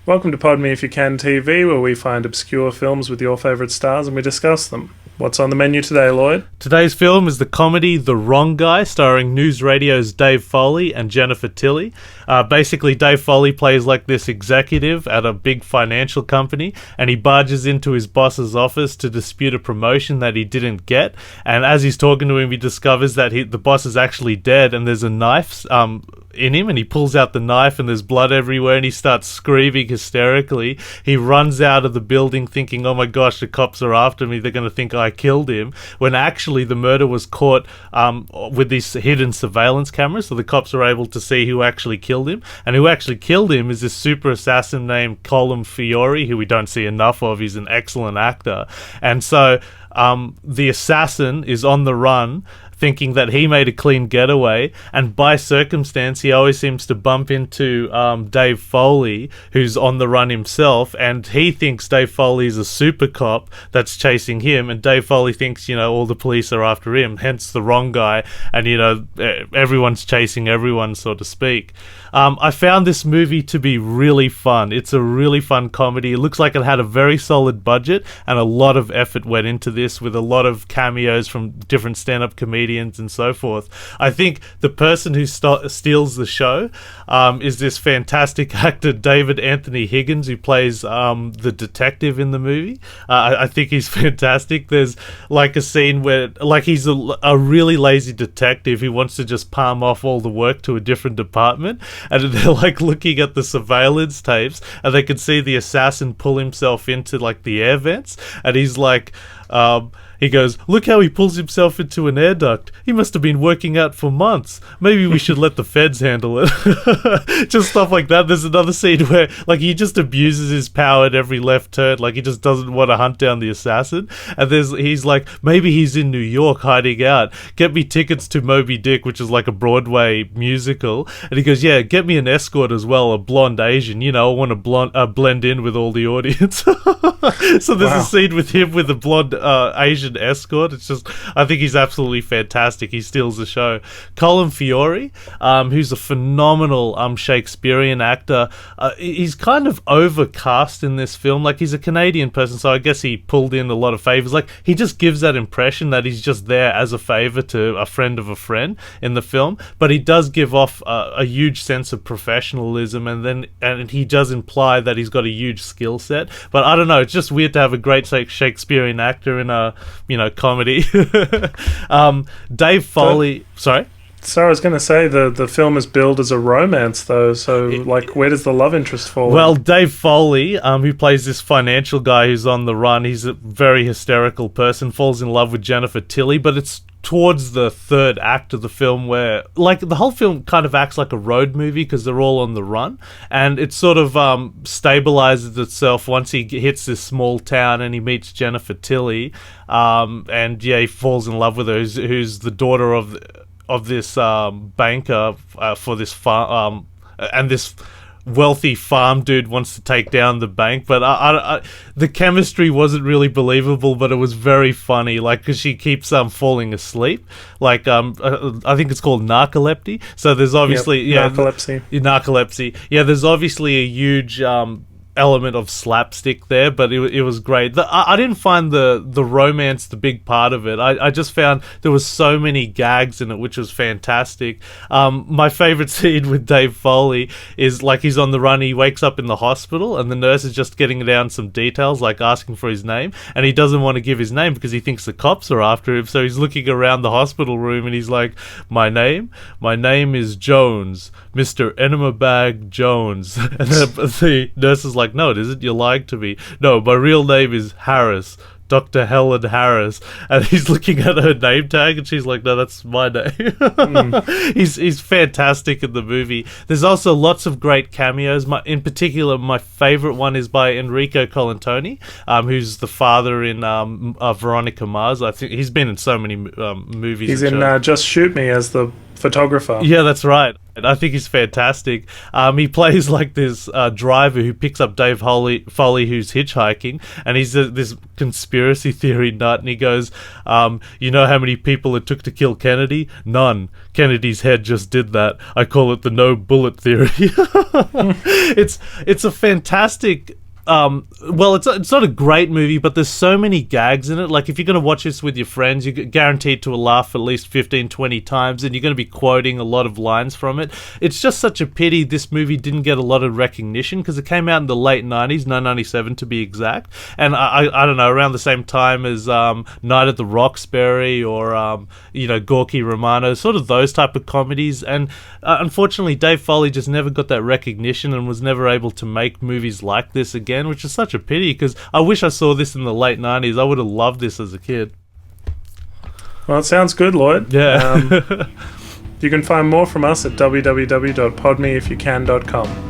Welcome to Pod Me If You Can TV, where we find obscure films with your favourite stars and we discuss them. What's on the menu today, Lloyd? Today's film is the comedy The Wrong Guy, starring News Radio's Dave Foley and Jennifer Tilly. Basically, Dave Foley plays like this executive at a big financial company, and he barges into his boss's office to dispute a promotion that he didn't get. And as he's talking to him, he discovers that the boss is actually dead, and there's a knife in him, and he pulls out the knife and there's blood everywhere, and he starts screaming hysterically. He runs out of the building thinking, oh my gosh, the cops are after me, they're going to think I killed him, when actually the murder was caught with these hidden surveillance cameras, so the cops are able to see who actually killed him. And who actually killed him is this super assassin named Colin Fiore, who we don't see enough of. He's an excellent actor. And so the assassin is on the run, thinking that he made a clean getaway, and by circumstance he always seems to bump into Dave Foley, who's on the run himself, and he thinks Dave Foley is a super cop that's chasing him, and Dave Foley thinks, all the police are after him, hence the wrong guy, and everyone's chasing everyone, so to speak. I found this movie to be really fun. It's a really fun comedy. It looks like it had a very solid budget, and a lot of effort went into this, with a lot of cameos from different stand-up comedians and so forth. I think the person who steals the show is this fantastic actor, David Anthony Higgins, who plays the detective in the movie. I think he's fantastic. There's like a scene where he's a really lazy detective who wants to just palm off all the work to a different department, and they're like looking at the surveillance tapes, and they can see the assassin pull himself into like the air vents, and he's like he goes, look how he pulls himself into an air duct. He must have been working out for months. Maybe we should let the feds handle it. Just stuff like that. There's another scene where he just abuses his power at every left turn. He just doesn't want to hunt down the assassin. And he's like, maybe he's in New York hiding out. Get me tickets to Moby Dick, which is like a Broadway musical. And he goes, yeah, get me an escort as well, a blonde Asian. I want to blend in with all the audience. So there's a scene with him with a blonde Asian escort. It's just, I think he's absolutely fantastic. He steals the show. Colin Fiore, who's a phenomenal Shakespearean actor, he's kind of overcast in this film. He's a Canadian person, so I guess he pulled in a lot of favors. He just gives that impression that he's just there as a favor to a friend of a friend in the film, but he does give off a huge sense of professionalism, and he does imply that he's got a huge skill set. But I don't know, it's just weird to have a great Shakespearean actor in a comedy. Dave Foley, sorry? So I was going to say the film is billed as a romance, though. So, where does the love interest fall? Well, Dave Foley, who plays this financial guy who's on the run, he's a very hysterical person, falls in love with Jennifer Tilly, but it's towards the third act of the film where the whole film kind of acts like a road movie because they're all on the run, and it sort of stabilizes itself once he hits this small town and he meets Jennifer Tilly, and he falls in love with her, who's the daughter of this banker for this farm, and this wealthy farm dude wants to take down the bank, but the chemistry wasn't really believable, but it was very funny, because she keeps falling asleep, I think it's called narcolepsy, so there's obviously narcolepsy, there's obviously a huge element of slapstick there, but it was great. I didn't find the romance the big part of it. I just found there was so many gags in it, which was fantastic. My favorite scene with Dave Foley is he's on the run, he wakes up in the hospital, and the nurse is just getting down some details, asking for his name, and he doesn't want to give his name because he thinks the cops are after him, so he's looking around the hospital room and he's like, my name is Jones, Mr. Enema Bag Jones. And the nurse is like, no, it isn't, you're lying to me. No, my real name is Harris, Dr. Helen Harris. And he's looking at her name tag and she's like, no, that's my name. He's fantastic in the movie. There's also lots of great cameos. In particular, my favorite one is by Enrico Colantoni, who's the father in Veronica Mars. I think he's been in so many movies. He's in Just Shoot Me as the photographer. Yeah, that's right. I think he's fantastic. He plays like this driver who picks up Dave Foley who's hitchhiking, and he's this conspiracy theory nut, and he goes, you know how many people it took to kill Kennedy? None. Kennedy's head just did that. I call it the no bullet theory. It's a fantastic... well, it's not a great movie, but there's so many gags in it. Like, if you're going to watch this with your friends, you're guaranteed to laugh at least 15, 20 times, and you're going to be quoting a lot of lines from it. It's just such a pity this movie didn't get a lot of recognition, because it came out in the late 90s, 1997 to be exact, and I don't know, around the same time as Night at the Roxbury or, Gorky Romano, sort of those type of comedies, and unfortunately Dave Foley just never got that recognition and was never able to make movies like this again, which is such a pity, because I wish I saw this in the late 90s. I would have loved this as a kid. Well, it sounds good, Lloyd. Yeah. You can find more from us at www.podmeifyoucan.com.